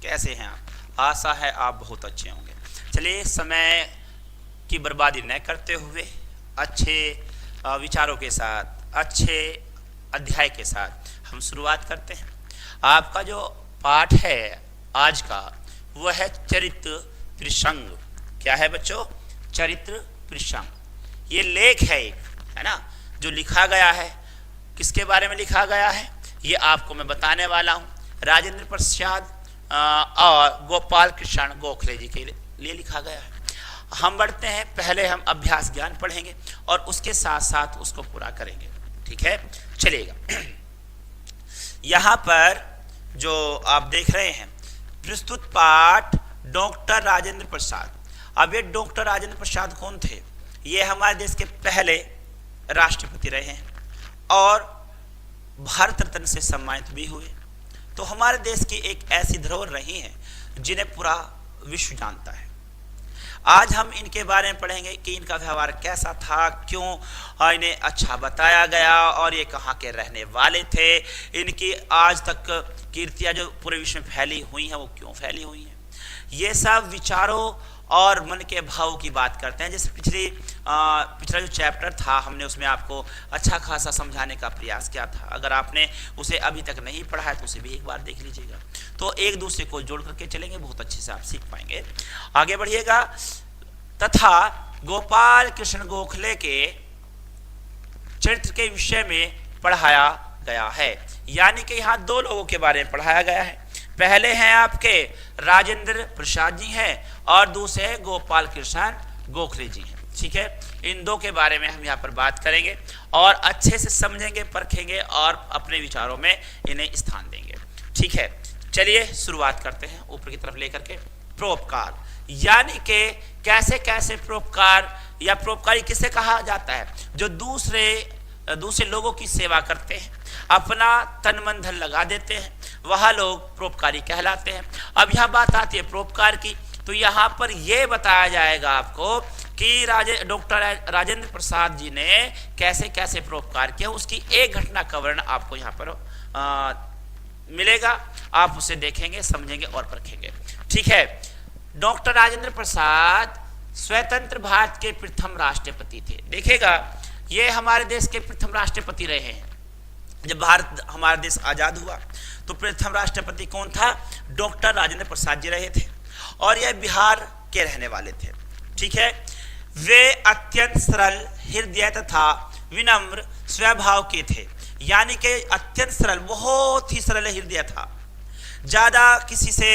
कैसे हैं आप? आशा है आप बहुत अच्छे होंगे। चलिए, समय की बर्बादी न करते हुए अच्छे विचारों के साथ, अच्छे अध्याय के साथ हम शुरुआत करते हैं। आपका जो पाठ है आज का वह है चरित्र प्रसंग। क्या है बच्चों? चरित्र प्रसंग। ये लेख है एक, है ना, जो लिखा गया है। किसके बारे में लिखा गया है ये आपको मैं बताने वाला हूँ। राजेंद्र प्रसाद और गोपाल कृष्ण गोखले जी के लिए लिखा गया है। हम बढ़ते हैं, पहले हम अभ्यास ज्ञान पढ़ेंगे और उसके साथ साथ उसको पूरा करेंगे। ठीक है, चलिएगा। यहाँ पर जो आप देख रहे हैं प्रस्तुत पाठ डॉक्टर राजेंद्र प्रसाद। अब ये डॉक्टर राजेंद्र प्रसाद कौन थे? ये हमारे देश के पहले राष्ट्रपति रहे हैं और भारत रत्न से सम्मानित भी हुए। तो हमारे देश की एक ऐसी धरोहर रही है जिन्हें पूरा विश्व जानता है। आज हम इनके बारे में पढ़ेंगे कि इनका व्यवहार कैसा था, क्यों इन्हें अच्छा बताया गया और ये कहाँ के रहने वाले थे। इनकी आज तक कीर्तियाँ जो पूरे विश्व में फैली हुई हैं वो क्यों फैली हुई हैं। ये सब विचारों और मन के भावों की बात करते हैं। जैसे पिछला जो चैप्टर था हमने उसमें आपको अच्छा खासा समझाने का प्रयास किया था। अगर आपने उसे अभी तक नहीं पढ़ा है तो उसे भी एक बार देख लीजिएगा। तो एक दूसरे को जोड़ करके चलेंगे, बहुत अच्छे से आप सीख पाएंगे। आगे बढ़िएगा। तथा गोपाल कृष्ण गोखले के चरित्र के विषय में पढ़ाया गया है। यानी कि यहाँ दो लोगों के बारे में पढ़ाया गया है। पहले हैं आपके राजेंद्र प्रसाद जी हैं और दूसरे हैं गोपाल कृष्ण गोखले जी हैं। ठीक है, इन दो के बारे में हम यहाँ पर बात करेंगे और अच्छे से समझेंगे, परखेंगे और अपने विचारों में इन्हें स्थान देंगे। ठीक है, चलिए शुरुआत करते हैं ऊपर की तरफ लेकर के। परोपकार, यानी कि कैसे कैसे परोपकार या परोपकारी किसे कहा जाता है? जो दूसरे लोगों की सेवा करते हैं, अपना तन मन धन लगा देते हैं, वह लोग परोपकारी कहलाते हैं। अब यह बात आती है परोपकार की, तो यहाँ पर यह बताया जाएगा आपको कि डॉक्टर राजेंद्र प्रसाद जी ने कैसे कैसे परोपकार किया। उसकी एक घटना का वर्णन आपको यहाँ पर मिलेगा। आप उसे देखेंगे, समझेंगे और परखेंगे। ठीक है, डॉक्टर राजेंद्र प्रसाद स्वतंत्र भारत के प्रथम राष्ट्रपति थे। देखिएगा, ये हमारे देश के प्रथम राष्ट्रपति रहे हैं। जब भारत हमारा देश आजाद हुआ तो प्रथम राष्ट्रपति कौन था? डॉक्टर राजेंद्र प्रसाद जी रहे थे और यह बिहार के रहने वाले थे। ठीक है, वे अत्यंत सरल हृदय तथा विनम्र स्वभाव के थे। यानी कि अत्यंत सरल, बहुत ही सरल हृदय था। ज्यादा किसी से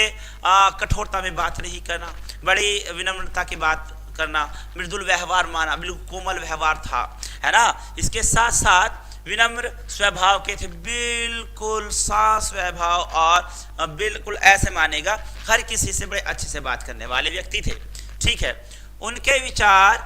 कठोरता में बात नहीं करना, बड़ी विनम्रता की बात करना, मृदुल व्यवहार माना, बिल्कुल कोमल व्यवहार था, है ना। इसके साथ साथ विनम्र स्वभाव के थे, बिल्कुल साफ स्वभाव और बिल्कुल ऐसे मानेगा हर किसी से बड़े अच्छे से बात करने वाले व्यक्ति थे। ठीक है, उनके विचार,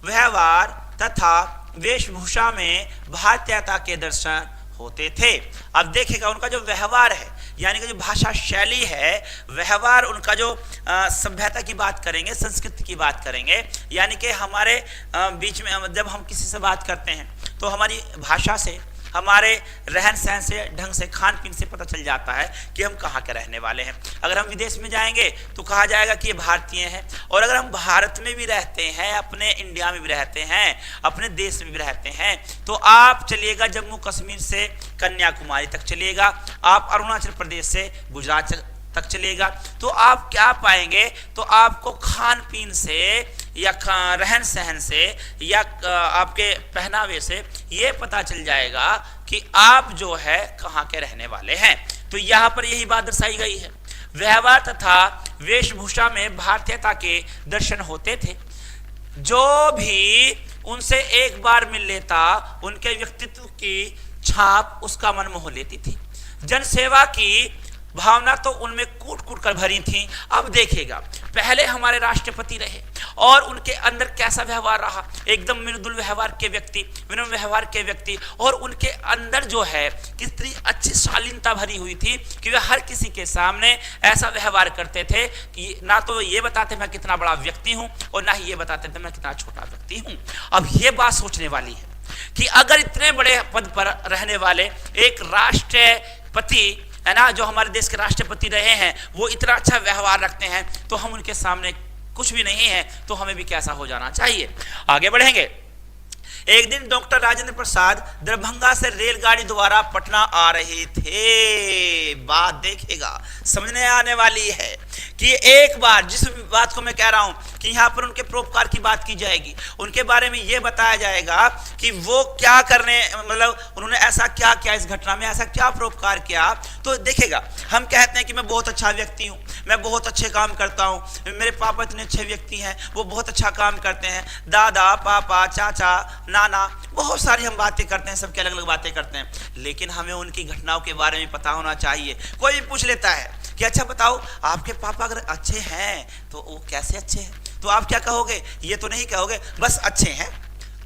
व्यवहार तथा वेशभूषा में भारतीयता के दर्शन होते थे। अब देखिएगा, उनका जो व्यवहार है यानी कि जो भाषा शैली है, व्यवहार उनका जो सभ्यता की बात करेंगे, संस्कृति की बात करेंगे, यानी कि हमारे बीच में जब हम किसी से बात करते हैं तो हमारी भाषा से, हमारे रहन सहन से, ढंग से, खान पीन से पता चल जाता है कि हम कहाँ के रहने वाले हैं। अगर हम विदेश में जाएंगे तो कहा जाएगा कि ये भारतीय हैं, और अगर हम भारत में भी रहते हैं, अपने इंडिया में भी रहते हैं, अपने देश में भी रहते हैं, तो आप चलिएगा जम्मू कश्मीर से कन्याकुमारी तक चलिएगा, आप अरुणाचल प्रदेश से गुजरात तक चलिएगा, तो आप क्या पाएंगे? तो आपको खान पीन से या रहन सहन से या आपके पहनावे से ये पता चल जाएगा कि आप जो है कहाँ के रहने वाले हैं। तो यहाँ पर यही बात दर्शाई गई है। व्यवहार तथा वेशभूषा में भारतीयता के दर्शन होते थे। जो भी उनसे एक बार मिल लेता, उनके व्यक्तित्व की छाप उसका मन मोह लेती थी। जनसेवा की भावना तो उनमें कूट कूट कर भरी थी। अब देखिएगा, पहले हमारे राष्ट्रपति रहे और उनके अंदर कैसा व्यवहार रहा, एकदम मृदुल व्यवहार के व्यक्ति, विनम्र व्यवहार के व्यक्ति, और उनके अंदर जो है कितनी अच्छी शालीनता भरी हुई थी कि वे हर किसी के सामने ऐसा व्यवहार करते थे कि ना तो ये बताते मैं कितना बड़ा व्यक्ति हूं और ना ही ये बताते थे मैं कितना छोटा व्यक्ति हूं। अब ये बात सोचने वाली है कि अगर इतने बड़े पद पर रहने वाले एक राष्ट्रपति है ना, जो हमारे देश के राष्ट्रपति रहे हैं, वो इतना अच्छा व्यवहार रखते हैं, तो हम उनके सामने कुछ भी नहीं है, तो हमें भी कैसा हो जाना चाहिए। आगे बढ़ेंगे। एक दिन डॉक्टर राजेंद्र प्रसाद दरभंगा से रेलगाड़ी द्वारा पटना आ रहे थे। बात देखिएगा, समझने आने वाली है कि एक बार जिस बात को मैं कह रहा हूं कि यहां पर उनके परोपकार की बात की जाएगी, उनके बारे में यह बताया जाएगा कि वो क्या करने, मतलब उन्होंने ऐसा क्या किया, इस घटना में ऐसा क्या परोपकार किया। तो देखिएगा, हम कहते हैं कि मैं बहुत अच्छा व्यक्ति हूं, मैं बहुत अच्छे काम करता हूं, मेरे पापा इतने अच्छे व्यक्ति हैं, वो बहुत अच्छा काम करते हैं, दादा पापा चाचा नाना, बहुत सारी हम बातें करते हैं, सबके अलग अलग बातें करते हैं, लेकिन हमें उनकी घटनाओं के बारे में पता होना चाहिए। कोई भी पूछ लेता है कि अच्छा बताओ आपके पापा अगर अच्छे हैं तो वो कैसे अच्छे हैं, तो आप क्या कहोगे? ये तो नहीं कहोगे बस अच्छे हैं।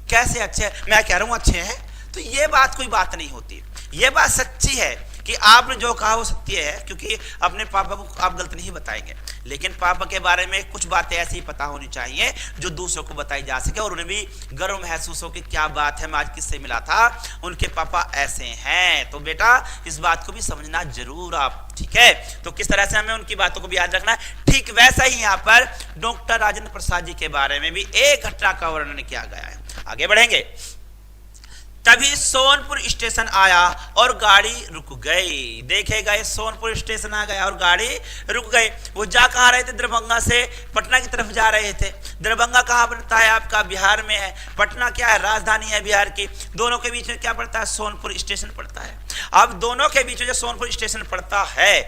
कैसे अच्छे हैं? मैं कह रहा हूं अच्छे हैं, तो ये बात कोई बात नहीं होती। ये बात सच्ची है कि आपने जो कहा वो सत्य है, क्योंकि अपने पापा को आप गलत नहीं बताएंगे, लेकिन पापा के बारे में कुछ बातें ऐसी पता होनी चाहिए जो दूसरों को बताई जा सके और उन्हें भी गर्व महसूस हो कि क्या बात है, मैं आज किससे मिला था, उनके पापा ऐसे हैं। तो बेटा इस बात को भी समझना जरूर आप, ठीक है। तो किस तरह से हमें उनकी बातों को भी याद रखना है। ठीक वैसा ही यहाँ पर डॉक्टर राजेंद्र प्रसाद जी के बारे में भी एक घटना का वर्णन किया गया है। आगे बढ़ेंगे। तभी सोनपुर स्टेशन आया और गाड़ी रुक गई। देखेगा, ये सोनपुर स्टेशन आ गया और गाड़ी रुक गई। वो जा कहाँ रहे थे? दरभंगा से पटना की तरफ जा रहे थे। दरभंगा कहाँ पड़ता है आपका? बिहार में है। पटना क्या है? राजधानी है बिहार की। दोनों के बीच में क्या पड़ता है? सोनपुर स्टेशन पड़ता है। अब दोनों के बीच में जो सोनपुर स्टेशन पड़ता है,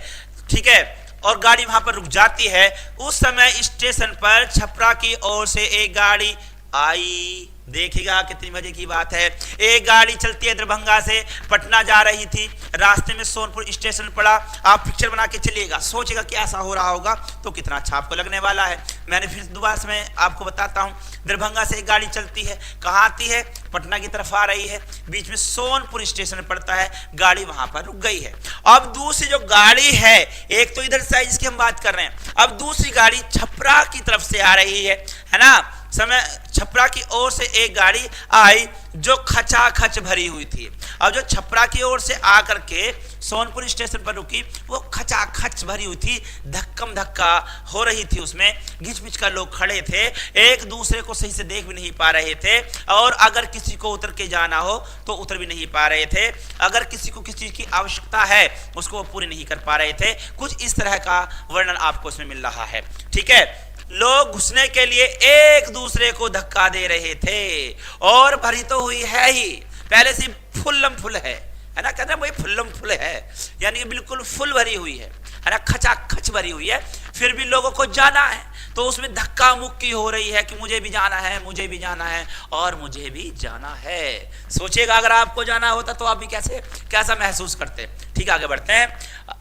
ठीक है, और गाड़ी वहां पर रुक जाती है, उस समय स्टेशन पर छपरा की ओर से एक गाड़ी आई। देखिएगा कितनी मजे की बात है। एक गाड़ी चलती है दरभंगा से पटना जा रही थी, रास्ते में सोनपुर स्टेशन पड़ा। आप पिक्चर बना के चलिएगा, सोचिएगा क्या ऐसा हो रहा होगा, तो कितना अच्छा आपको लगने वाला है। मैंने फिर दोबारा से मैं आपको बताता हूं। दरभंगा से एक गाड़ी चलती है, कहाँ आती है? पटना की तरफ आ रही है, बीच में सोनपुर स्टेशन पड़ता है, गाड़ी वहां पर रुक गई है। अब दूसरी जो गाड़ी है, एक तो इधर से जिसकी हम बात कर रहे हैं, अब दूसरी गाड़ी छपरा की तरफ से आ रही है ना। समय छपरा की ओर से एक गाड़ी आई जो खचाखच भरी हुई थी। अब जो छपरा की ओर से आकर के सोनपुर स्टेशन पर रुकी, वो खचाखच भरी हुई थी, धक्कम धक्का हो रही थी, उसमें घिच पिच कर लोग खड़े थे, एक दूसरे को सही से देख भी नहीं पा रहे थे, और अगर किसी को उतर के जाना हो तो उतर भी नहीं पा रहे थे, अगर किसी को किसी चीज की आवश्यकता है उसको वो पूरी नहीं कर पा रहे थे। कुछ इस तरह का वर्णन आपको इसमें मिल रहा है, ठीक है। लोग घुसने के लिए एक दूसरे को धक्का दे रहे थे, और भरी तो हुई है ही, पहले से फुल्लम फुल है ना, कहते हैं भाई फुल्लम फुल है, यानी कि बिल्कुल फुल भरी हुई है ना, खचाखच भरी हुई है। फिर भी लोगों को जाना है, तो उसमें धक्का मुक्की हो रही है कि मुझे भी जाना है, मुझे भी जाना है, और मुझे भी जाना है। सोचिएगा अगर आपको जाना होता तो आप भी कैसा महसूस करते। ठीक, आगे बढ़ते हैं।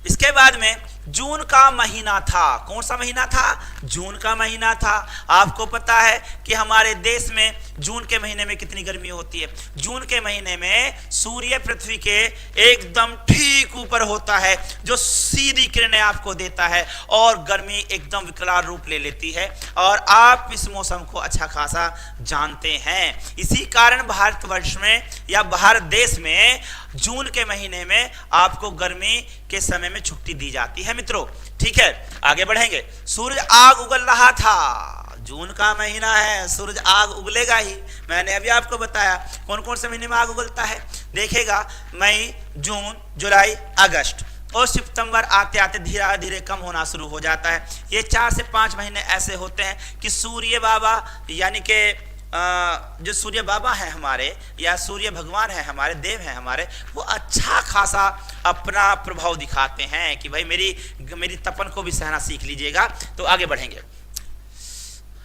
इसके बाद में जून का महीना था। कौन सा महीना था? जून का महीना था। आपको पता है कि हमारे देश में जून के महीने में कितनी गर्मी होती है। जून के महीने में सूर्य पृथ्वी के एकदम ठीक ऊपर होता है, जो सीधी किरणें आपको देता है, और गर्मी एकदम विकराल रूप ले लेती है, और आप इस मौसम को अच्छा खासा जानते हैं। इसी कारण भारतवर्ष में या भारत देश में जून के महीने में आपको गर्मी के समय में छुट्टी दी जाती है मित्रों, ठीक है। आगे बढ़ेंगे। सूरज आग उगल रहा था। जून का महीना है, सूरज आग उगलेगा ही। मैंने अभी आपको बताया कौन कौन से महीने में आग उगलता है। देखेगा, मई, जून, जुलाई, अगस्त और सितंबर आते आते धीरे धीरे कम होना शुरू हो जाता है। ये 4 से 5 महीने ऐसे होते हैं कि सूर्य बाबा, यानी कि जो सूर्य बाबा हैं हमारे, या सूर्य भगवान है हमारे, देव हैं हमारे, वो अच्छा खासा अपना प्रभाव दिखाते हैं कि भाई मेरी तपन को भी सहना सीख लीजिएगा। तो आगे बढ़ेंगे।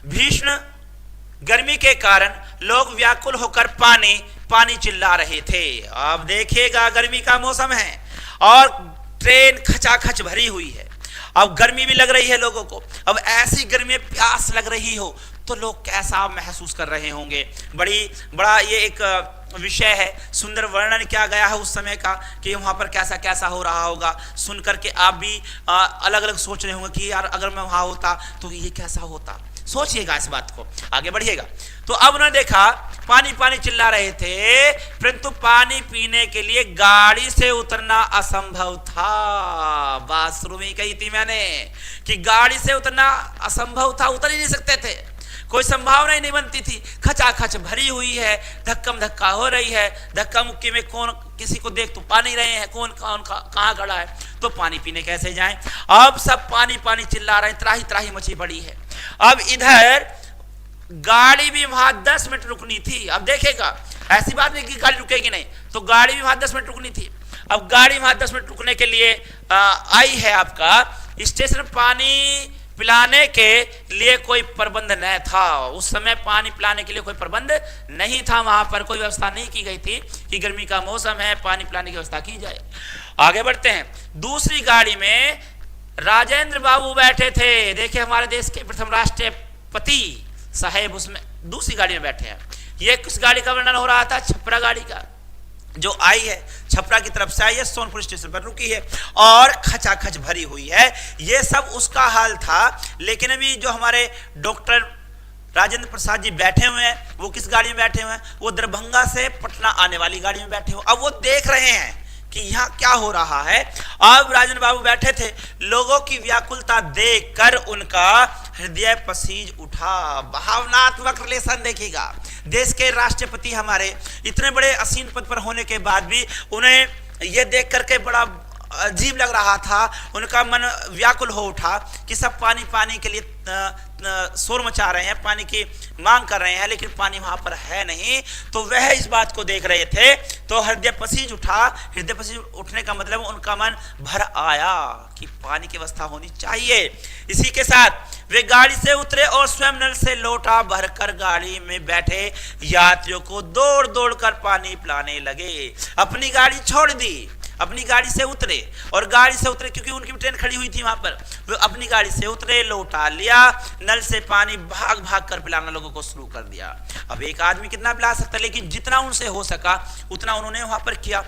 भीषण गर्मी के कारण लोग व्याकुल होकर पानी चिल्ला रहे थे। अब देखिएगा, गर्मी का मौसम है और ट्रेन खचाखच भरी हुई है, अब गर्मी भी लग रही है लोगों को। अब ऐसी गर्मी में प्यास लग रही हो तो लोग कैसा महसूस कर रहे होंगे। बड़ा ये एक विषय है, सुंदर वर्णन किया गया है उस समय का कि वहां पर कैसा कैसा हो रहा होगा। सुन करके आप भी अलग अलग सोच रहे होंगे कि यार अगर मैं वहां होता तो ये कैसा होता। सोचिएगा इस बात को, आगे बढ़िएगा। तो अब उन्होंने देखा पानी पानी चिल्ला रहे थे, परंतु पानी पीने के लिए गाड़ी से उतरना असंभव था। बात शुरू में कही थी मैंने कि गाड़ी से उतरना असंभव था, उतर ही नहीं सकते थे, कोई संभावना ही नहीं बनती थी। खचाखच भरी हुई है, धक्कम धक्का हो रही है, धक्का मुक्की में कौन किसी को देख तो पा नहीं रहे हैं, कौन कहाँ खड़ा है, तो पानी पीने कैसे जाएं। अब सब पानी पानी चिल्ला रहे हैं, त्राही त्राही मची पड़ी है। अब इधर गाड़ी भी वहां 10 मिनट रुकनी थी। अब देखेगा, ऐसी बात नहीं कि गाड़ी रुकेगी नहीं, तो गाड़ी भी वहां 10 मिनट रुकनी थी। अब गाड़ी वहां 10 मिनट रुकने के लिए आई है आपका स्टेशन, पानी पिलाने के लिए कोई प्रबंध न था। उस समय पानी पिलाने के लिए कोई प्रबंध नहीं था, वहां पर कोई व्यवस्था नहीं की गई थी कि गर्मी का मौसम है, पानी पिलाने की व्यवस्था की जाए। आगे बढ़ते हैं। दूसरी गाड़ी में राजेंद्र बाबू बैठे थे। देखिए हमारे देश के प्रथम राष्ट्रपति साहेब उसमें दूसरी गाड़ी में बैठे हैं। ये किस गाड़ी का वर्णन हो रहा था? छपरा गाड़ी का, जो आई है छपरा की तरफ से आई है, सोनपुर स्टेशन पर रुकी है और खचाखच भरी हुई है। ये सब उसका हाल था। लेकिन अभी जो हमारे डॉक्टर राजेंद्र प्रसाद जी बैठे हुए हैं, वो किस गाड़ी में बैठे हुए हैं? वो दरभंगा से पटना आने वाली गाड़ी में बैठे हुए। अब वो देख रहे हैं कि यहाँ क्या हो रहा है। अब राजेंद्र बाबू बैठे थे, लोगों की व्याकुलता देखकर उनका हृदय पसीज उठा। भावनात्मक रिलेशन देखिएगा, देश के राष्ट्रपति हमारे इतने बड़े असीम पद पर होने के बाद भी उन्हें यह देख करके बड़ा अजीब लग रहा था, उनका मन व्याकुल हो उठा कि सब पानी पानी के लिए शोर मचा रहे हैं, पानी की मांग कर रहे हैं, लेकिन पानी वहां पर है नहीं। तो वह इस बात को देख रहे थे तो हृदय पसीज उठा। हृदय पसीज उठने का मतलब उनका मन भर आया कि पानी की व्यवस्था होनी चाहिए। इसी के साथ वे गाड़ी से उतरे और स्वयं नल से लोटा भरकर गाड़ी में बैठे यात्रियों को दौड़ दौड़ कर पानी पिलाने लगे। अपनी गाड़ी छोड़ दी, अपनी गाड़ी से उतरे और गाड़ी से उतरे क्योंकि उनकी ट्रेन खड़ी हुई थी वहां पर, वो अपनी गाड़ी से उतरे, लोटा लिया, नल से पानी भाग भाग कर पिलाना लोगों को शुरू कर दिया। अब एक आदमी कितना पिला सकता, लेकिन जितना उनसे हो सका उतना उन्होंने वहां पर किया।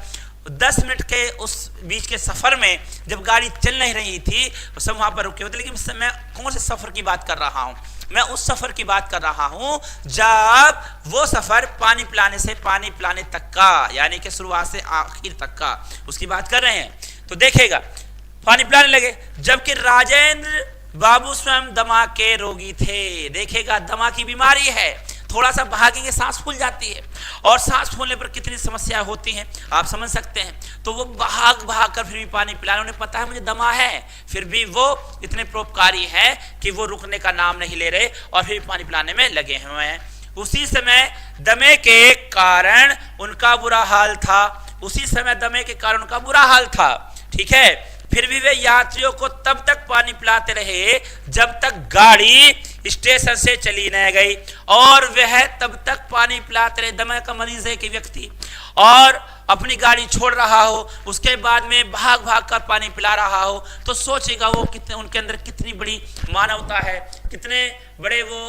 10 मिनट के उस बीच के सफर में जब गाड़ी चल नहीं रही थी, सब वहां पर रुके होते। लेकिन मैं कौन से सफर की बात कर रहा हूं? मैं उस सफर की बात कर रहा हूं जब वो सफर पानी पिलाने से पानी पिलाने तक का, यानी कि शुरुआत से आखिर तक का, उसकी बात कर रहे हैं। तो देखेगा पानी पिलाने लगे, जबकि राजेंद्र बाबू स्वयं दमा के रोगी थे। देखेगा दमा की बीमारी है, थोड़ा सा भागेंगे सांस फूल जाती है, और सांस फूलने पर कितनी समस्या होती हैं आप समझ सकते हैं। तो वो भाग भाग कर फिर भी पानी पिलाने, उन्हें पता है मुझे दमा है, फिर भी वो इतने परोपकारी हैं कि वो रुकने का नाम नहीं ले रहे और फिर पानी पिलाने में लगे हुए हैं। उसी समय दमे के कारण उनका बुरा हाल था, उसी समय दमे के कारण उनका बुरा हाल था, ठीक है। फिर भी वे यात्रियों को तब तक पानी पिलाते रहे जब तक गाड़ी स्टेशन से चली न गई, और वह तब तक पानी पिलाते रहे। दमा का मरीज है कि व्यक्ति और अपनी गाड़ी छोड़ रहा हो, उसके बाद में भाग भाग कर पानी पिला रहा हो, तो सोचेगा वो कितने, उनके अंदर कितनी बड़ी मानवता है, कितने बड़े वो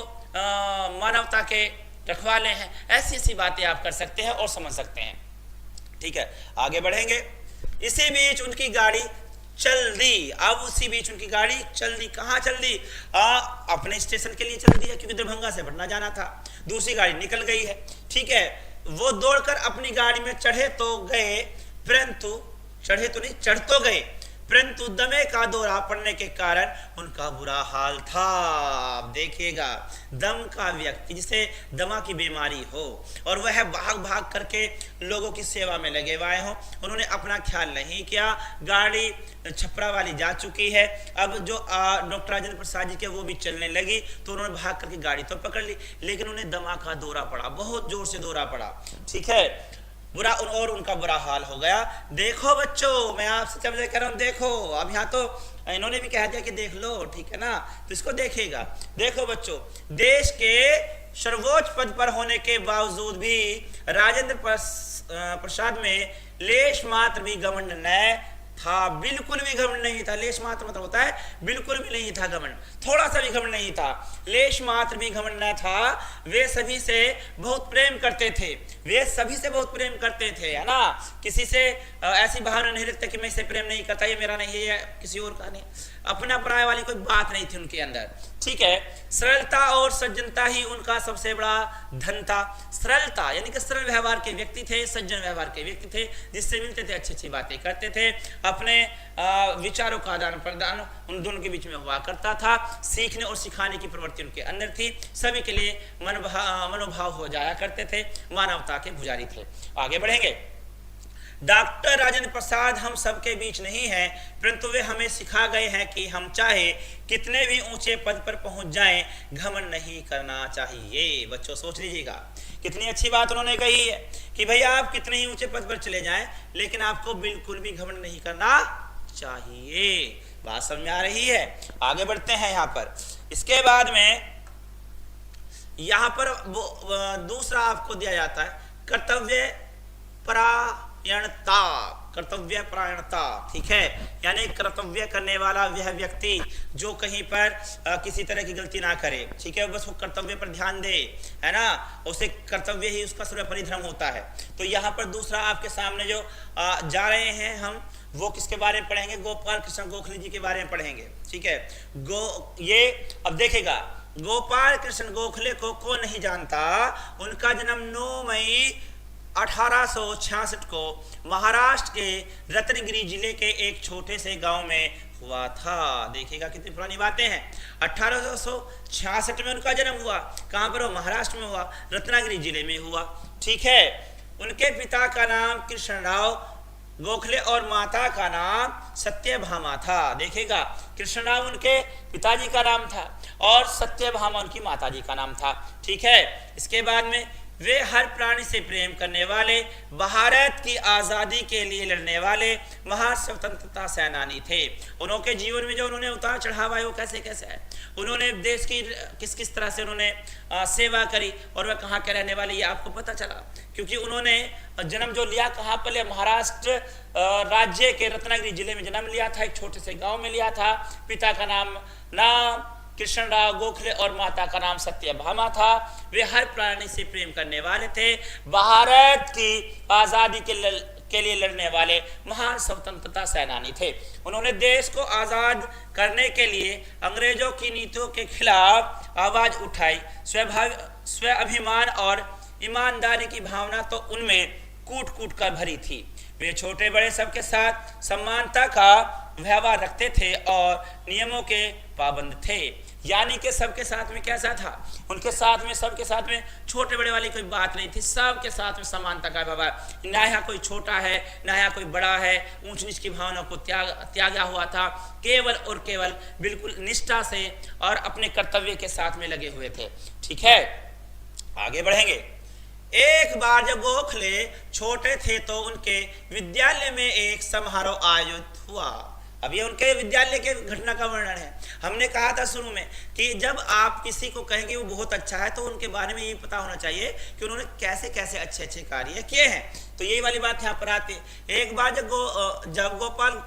मानवता के रखवाले हैं। ऐसी ऐसी बातें आप कर सकते हैं और समझ सकते हैं, ठीक है। आगे बढ़ेंगे। इसी बीच उनकी गाड़ी चल दी। अब उसी बीच उनकी गाड़ी चल दी। कहाँ चल दी? अपने स्टेशन के लिए चल दी है, क्योंकि दरभंगा से पटना जाना था। दूसरी गाड़ी निकल गई है, ठीक है। वो दौड़कर अपनी गाड़ी में चढ़े तो गए, परंतु चढ़े तो नहीं, चढ़ तो गए, परंतु दमे का दौरा पड़ने के कारण उनका बुरा हाल था। देखिएगा दम का व्यक्ति जिसे दमा की बीमारी हो और वह भाग भाग करके लोगों की सेवा में लगे हुए हो, उन्होंने अपना ख्याल नहीं किया। गाड़ी छपरा वाली जा चुकी है, अब जो डॉक्टर राजेंद्र प्रसाद जी के वो भी चलने लगी, तो उन्होंने भाग करके गाड़ी तो पकड़ ली, लेकिन उन्हें दमा का दौरा पड़ा, बहुत जोर से दौरा पड़ा, ठीक है। बुरा और उनका बुरा हाल हो गया। देखो बच्चों, मैं आपसे जब कह रहा हूं देखो, अब यहाँ तो इन्होंने भी कह दिया कि देख लो, ठीक है ना, तो इसको देखिएगा। देखो बच्चों, देश के सर्वोच्च पद पर होने के बावजूद भी राजेंद्र प्रसाद में लेश मात्र भी घमंड न था, बिल्कुल भी घमंड नहीं था। लेश मात्र मतलब होता है बिल्कुल भी नहीं था घमंड, थोड़ा सा भी घमंड नहीं था, लेश मात्र भी घमंड न था। वे सभी से बहुत प्रेम करते थे, वे सभी से बहुत प्रेम करते थे, है ना। किसी से ऐसी भावना नहीं रखते कि मैं इसे प्रेम नहीं करता, ये मेरा नहीं है, किसी और का नहीं, अपना पराया वाली कोई बात नहीं थी उनके अंदर, ठीक है। सरलता और सज्जनता ही उनका सबसे बड़ा धन था। सरलता यानी कि सरल व्यवहार के व्यक्ति थे, सज्जन व्यवहार के व्यक्ति थे, जिससे मिलते थे अच्छी अच्छी बातें करते थे, अपने विचारों का आदान प्रदान उन दोनों के बीच में हुआ करता था। सीखने और सिखाने की प्रवृत्ति उनके अंदर थी, सभी के लिए मनोभाव हो जाया करते थे, मानवता के पुजारी थे। आगे बढ़ेंगे। डॉक्टर राजेंद्र प्रसाद हम सबके बीच नहीं हैं, परंतु वे हमें सिखा गए हैं कि हम चाहे कितने भी ऊंचे पद पर पहुंच जाएं, घमंड नहीं करना चाहिए। बच्चों सोच लीजिएगा, कितनी अच्छी बात उन्होंने कही है कि भैया आप कितने ही ऊंचे पद पर चले जाएं, लेकिन आपको बिल्कुल भी घमंड नहीं करना चाहिए। बात समझ में आ रही है? आगे बढ़ते हैं यहाँ पर। इसके बाद में यहाँ पर दूसरा आपको दिया जाता है कर्तव्य परायणता, कर्तव्य परायणता, ठीक है। यानी कर्तव्य करने वाला वह व्यक्ति जो कहीं पर किसी तरह की गलती ना करे, ठीक है, बस वो कर्तव्य पर ध्यान दे, है ना, उसे कर्तव्य ही उसका सर्वोपरि धर्म होता है। तो यहाँ पर दूसरा आपके सामने जो जा रहे हैं हम, वो किसके बारे में पढ़ेंगे? गोपाल कृष्ण गोखले जी के बारे में पढ़ेंगे, ठीक है। ये अब देखेगा, गोपाल कृष्ण गोखले को कौन नहीं जानता। उनका जन्म 9 मई 1866 को महाराष्ट्र के रत्नगिरी जिले के एक छोटे से गांव में हुआ था। देखिएगा कितनी पुरानी बातें हैं। 1866 में उनका जन्म हुआ। कहां पर? महाराष्ट्र में हुआ, रत्नागिरी जिले में हुआ, ठीक है। उनके पिता का नाम कृष्णराव गोखले और माता का नाम सत्यभामा था। देखिएगा, कृष्णराव उनके पिताजी का नाम था और सत्यभामा उनकी माताजी का नाम था, ठीक है। इसके बाद में वे हर प्राणी से प्रेम करने वाले, भारत की आज़ादी के लिए लड़ने वाले महान स्वतंत्रता सेनानी थे। उनके जीवन में जो उन्होंने उतार चढ़ाव है वो कैसे कैसे है, उन्होंने देश की किस किस तरह से उन्होंने सेवा करी, और वह कहाँ के रहने वाले ये आपको पता चला, क्योंकि उन्होंने जन्म जो लिया कहाँ पर लिया? महाराष्ट्र राज्य के रत्नागिरी जिले में जन्म लिया था, एक छोटे से गाँव में लिया था। पिता का नाम कृष्णराव गोखले और माता का नाम सत्यभामा था। वे हर प्राणी से प्रेम करने वाले थे, भारत की आजादी के लिए लड़ने वाले महान स्वतंत्रता सेनानी थे। उन्होंने देश को आजाद करने के लिए अंग्रेजों की नीतियों के खिलाफ आवाज उठाई। स्वाभिमान और ईमानदारी की भावना तो उनमें कूट कूट कर भरी थी। वे छोटे बड़े सबके साथ समानता का व्यवहार रखते थे और नियमों के पाबंद थे। यानी कि सबके साथ में कैसा था? उनके साथ में, सबके साथ में छोटे बड़े वाली कोई बात नहीं थी, सबके साथ में समानता का व्यवहार। ना यहाँ कोई छोटा है, ना यहाँ कोई बड़ा है, ऊंच नीच की भावना को त्यागा हुआ था। केवल और केवल बिल्कुल निष्ठा से और अपने कर्तव्य के साथ में लगे हुए थे, ठीक है। आगे बढ़ेंगे। एक बार जब गोखले छोटे थे तो उनके विद्यालय में एक समारोह आयोजित हुआ। अब ये उनके विद्यालय के घटना का वर्णन है। हमने कहा था शुरू में कि जब आप किसी को कहेंगे वो बहुत अच्छा है तो उनके बारे में ये पता होना चाहिए कि उन्होंने कैसे कैसे अच्छे अच्छे कार्य किए हैं। तो यही वाली बात यहाँ पर आती है। एक बार जब गोपाल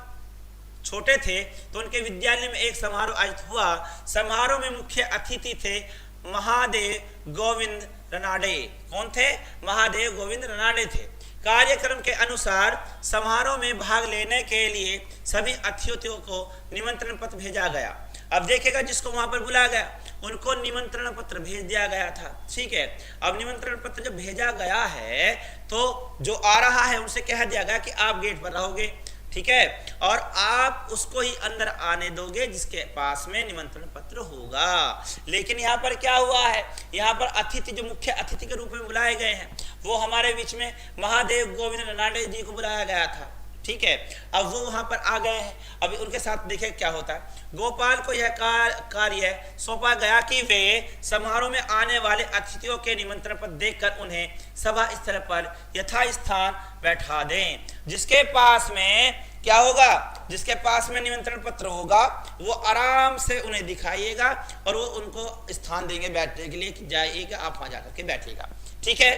छोटे थे तो उनके विद्यालय में एक समारोह आयोजित हुआ। समारोह में मुख्य अतिथि थे महादेव गोविंद रनाडे। कौन थे? महादेव गोविंद रनाडे थे। कार्यक्रम के अनुसार समारोह में भाग लेने के लिए सभी अतिथियों को निमंत्रण पत्र भेजा गया। अब देखिएगा, जिसको वहां पर बुलाया गया उनको निमंत्रण पत्र भेज दिया गया था, ठीक है। अब निमंत्रण पत्र जब भेजा गया है तो जो आ रहा है उनसे कह दिया गया कि आप गेट पर रहोगे, ठीक है, और आप उसको ही अंदर आने दोगे जिसके पास में निमंत्रण पत्र होगा। लेकिन यहाँ पर क्या हुआ है? यहाँ पर अतिथि, जो मुख्य अतिथि के रूप में बुलाए गए हैं, वो हमारे बीच में महादेव गोविंद रनाडे जी को बुलाया गया था, ठीक है। अब वो वहां पर आ गए हैं। अभी उनके साथ देखिए क्या होता है। गोपाल को यह कार्य सौंपा गया कि वे समारोह में आने वाले अतिथियों के निमंत्रण पत्र देखकर उन्हें सभा स्थल पर यथास्थान बैठा दें। जिसके पास में क्या होगा? जिसके पास में निमंत्रण पत्र होगा वो आराम से उन्हें दिखाइएगा और वो उनको स्थान देंगे बैठने के लिए कि जाइएगा, आप वहां जाकर के बैठिएगा, ठीक है।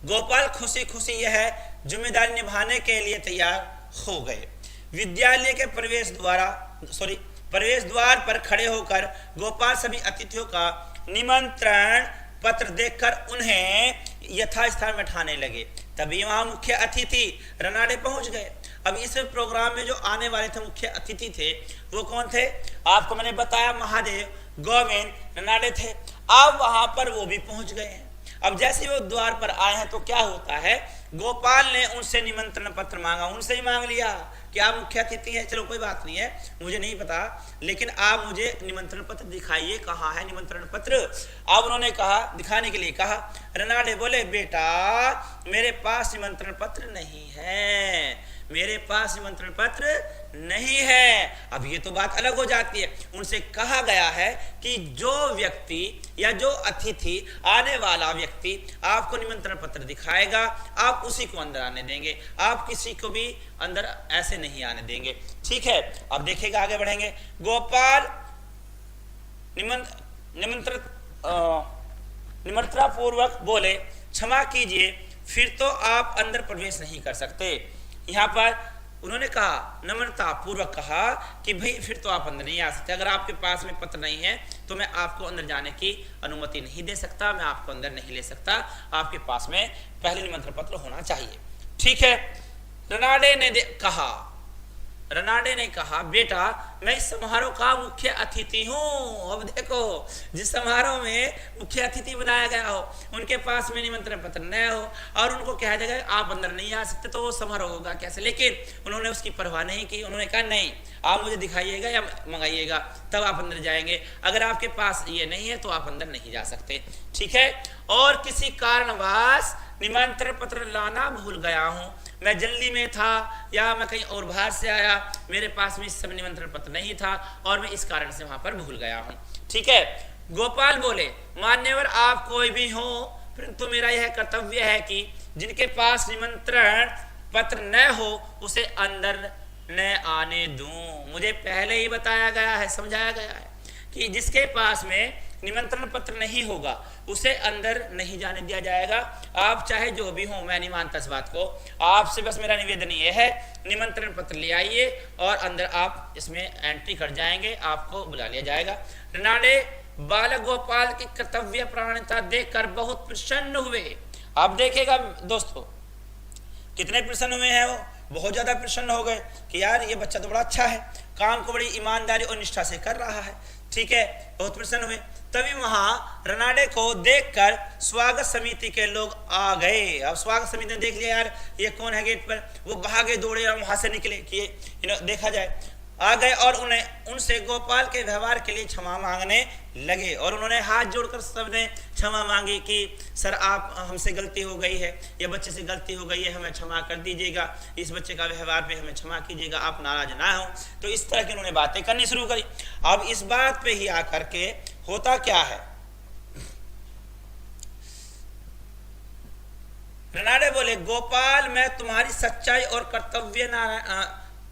गोपाल खुशी खुशी यह जिम्मेदारी निभाने के लिए तैयार हो गए। विद्यालय के प्रवेश द्वार पर खड़े होकर गोपाल सभी अतिथियों का निमंत्रण पत्र देखकर उन्हें यथास्थान बैठाने लगे। तभी वहां मुख्य अतिथि रनाडे पहुंच गए। अब इस प्रोग्राम में जो आने वाले थे मुख्य अतिथि थे वो कौन थे? आपको मैंने बताया महादेव, गोविंद, रनाडे थे। अब वहां पर वो भी पहुंच गए हैं। अब जैसे वो द्वार पर आए हैं तो क्या होता है, गोपाल ने उनसे निमंत्रण पत्र मांगा, उनसे ही मांग लिया कि आप मुख्य अतिथि हैं, चलो कोई बात नहीं है, मुझे नहीं पता, लेकिन आप मुझे निमंत्रण पत्र दिखाइए, कहाँ है निमंत्रण पत्र। अब उन्होंने कहा, दिखाने के लिए कहा। रनाडे बोले, बेटा मेरे पास निमंत्रण पत्र नहीं है, मेरे पास निमंत्रण पत्र नहीं है। अब ये तो बात अलग हो जाती है। उनसे कहा गया है कि जो व्यक्ति या जो अतिथि, आने वाला व्यक्ति आपको निमंत्रण पत्र दिखाएगा, आप उसी को अंदर आने देंगे, आप किसी को भी अंदर ऐसे नहीं आने देंगे। ठीक है, अब देखिएगा, आगे बढ़ेंगे। गोपाल निमंत्रणा पूर्वक बोले, क्षमा कीजिए, फिर तो आप अंदर प्रवेश नहीं कर सकते। यहाँ पर उन्होंने कहा, नम्रता पूर्वक कहा कि भाई फिर तो आप अंदर नहीं आ सकते, अगर आपके पास में पत्र नहीं है तो मैं आपको अंदर जाने की अनुमति नहीं दे सकता, मैं आपको अंदर नहीं ले सकता, आपके पास में पहले निमंत्रण पत्र होना चाहिए। ठीक है, रनाडे ने कहा, बेटा मैं इस समारोह का मुख्य अतिथि हूँ। अब देखो, जिस समारोह में मुख्य अतिथि बनाया गया हो, उनके पास में निमंत्रण पत्र न हो और उनको कहा जाएगा आप अंदर नहीं आ सकते, तो वो समारोह होगा कैसे। लेकिन उन्होंने उसकी परवाह नहीं की, उन्होंने कहा नहीं, आप मुझे दिखाइएगा या मंगाइएगा तब आप अंदर जाएंगे, अगर आपके पास ये नहीं है तो आप अंदर नहीं जा सकते। ठीक है, और किसी कारणवश निमंत्रण पत्र लाना भूल गया हूँ, मैं जल्दी में था या मैं कहीं और बाहर से आया, मेरे पास में इस समय निमंत्रण पत्र नहीं था और मैं इस कारण से वहां पर भूल गया हूं। ठीक है, गोपाल बोले, मान्यवर आप कोई भी हो, परंतु मेरा यह कर्तव्य है कि जिनके पास निमंत्रण पत्र न हो उसे अंदर न आने दूं। मुझे पहले ही बताया गया है, समझाया गया है कि जिसके पास में निमंत्रण पत्र नहीं होगा उसे अंदर नहीं जाने दिया जाएगा। आप चाहे जो भी हो, मैं नहीं मानता इस बात को, आपसे बस मेरा निवेदन ये है, निमंत्रण पत्र ले आइए और अंदर आप इसमें एंट्री कर जाएंगे, आपको बुला लिया जाएगा। रनाडे बालक गोपाल की कर्तव्य प्राणता देखकर बहुत प्रसन्न हुए। आप देखिएगा दोस्तों, कितने प्रसन्न हुए हैं वो, बहुत ज्यादा प्रसन्न हो गए कि यार ये बच्चा तो बड़ा अच्छा है, काम को बड़ी ईमानदारी और निष्ठा से कर रहा है। ठीक है, बहुत प्रसन्न हुए। तभी वहां रनाडे को देखकर स्वागत समिति के लोग आ गए। अब स्वागत समिति ने देख लिया यार ये कौन है गेट पर, वो भागे दौड़े और वहां से निकले कि देखा जाए, आ गए और उनसे गोपाल के व्यवहार के लिए क्षमा मांगने लगे। और उन्होंने हाथ जोड़कर सबने क्षमा मांगी कि सर आप हमसे गलती हो गई है, ये बच्चे से गलती हो गई है, हमें क्षमा कर दीजिएगा, इस बच्चे का व्यवहार पे हमें क्षमा कीजिएगा, आप नाराज ना हो। तो इस तरह की उन्होंने बातें करनी शुरू करी। अब इस बात पे ही आकर के होता क्या है, रनाडे बोले, गोपाल मैं तुम्हारी सच्चाई और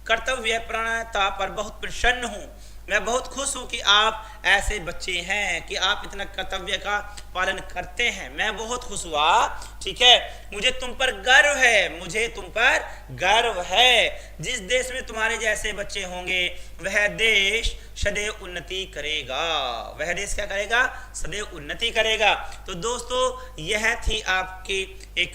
कर्तव्य प्राणता पर बहुत प्रसन्न हूं। मैं बहुत खुश हूं कि आप ऐसे बच्चे हैं, कि आप इतना कर्तव्य का पालन करते हैं, मैं बहुत खुश हुआ। ठीक है, मुझे तुम पर गर्व है, मुझे तुम पर गर्व है। जिस देश में तुम्हारे जैसे बच्चे होंगे वह देश सदैव उन्नति करेगा। वह देश क्या करेगा? सदैव उन्नति करेगा। तो दोस्तों यह थी आपकी एक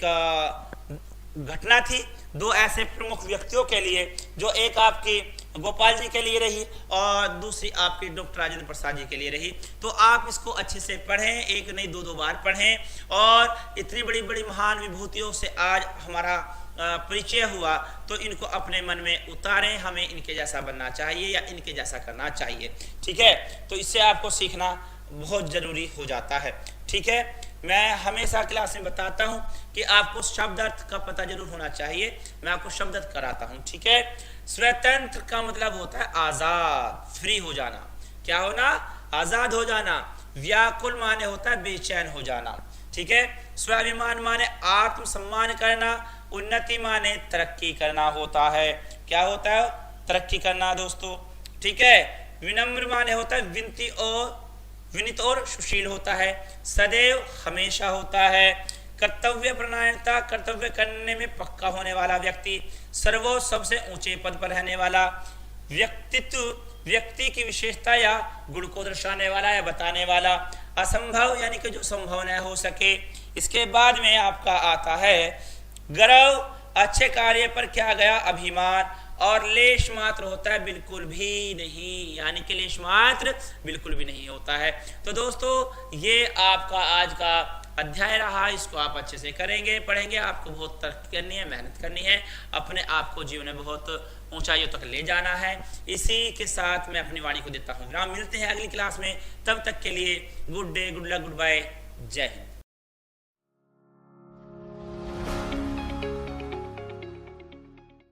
घटना थी, दो ऐसे प्रमुख व्यक्तियों के लिए, जो एक आपकी गोपाल जी के लिए रही और दूसरी आपकी डॉक्टर राजेंद्र प्रसाद जी के लिए रही। तो आप इसको अच्छे से पढ़ें, एक नहीं दो बार पढ़ें। और इतनी बड़ी बड़ी महान विभूतियों से आज हमारा परिचय हुआ, तो इनको अपने मन में उतारें, हमें इनके जैसा बनना चाहिए या इनके जैसा करना चाहिए। ठीक है, तो इससे आपको सीखना बहुत जरूरी हो जाता है। ठीक है, मैं हमेशा क्लास में बताता हूं कि आपको शब्द अर्थ का पता जरूर होना चाहिए, मैं आपको शब्द अर्थ कराता हूं। ठीक है, स्वतंत्र का मतलब होता है आजाद, फ्री हो जाना। क्या होना? आजाद हो जाना। व्याकुल माने होता है बेचैन हो जाना। ठीक है, स्वाभिमान माने आत्मसम्मान करना। उन्नति माने तरक्की करना होता है। क्या होता है? तरक्की करना दोस्तों। ठीक है, विनम्र माने होता है विनती और विनीत और सुशील होता है। सदैव हमेशा होता है। कर्तव्य परायणता, कर्तव्य करने में पक्का होने वाला व्यक्ति, सर्वो सबसे ऊंचे पद पर रहने वाला, व्यक्तित्व व्यक्ति की विशेषता या गुण को दर्शाने वाला या बताने वाला, असंभव यानी कि जो संभव न हो सके। इसके बाद में आपका आता है गर्व, अच्छे कार्य पर क्या गया अभिमान, और लेश मात्र होता है बिल्कुल भी नहीं, यानी कि लेश मात्र बिल्कुल भी नहीं होता है। तो दोस्तों ये आपका आज का अध्याय रहा, इसको आप अच्छे से करेंगे, पढ़ेंगे, आपको बहुत तरक्की करनी है, मेहनत करनी है, अपने आप को जीवन में बहुत ऊंचाइयों तक ले जाना है। इसी के साथ मैं अपनी वाणी को देता हूँ विराम। मिलते हैं अगली क्लास में, तब तक के लिए good day, good luck, goodbye, Jai Hind.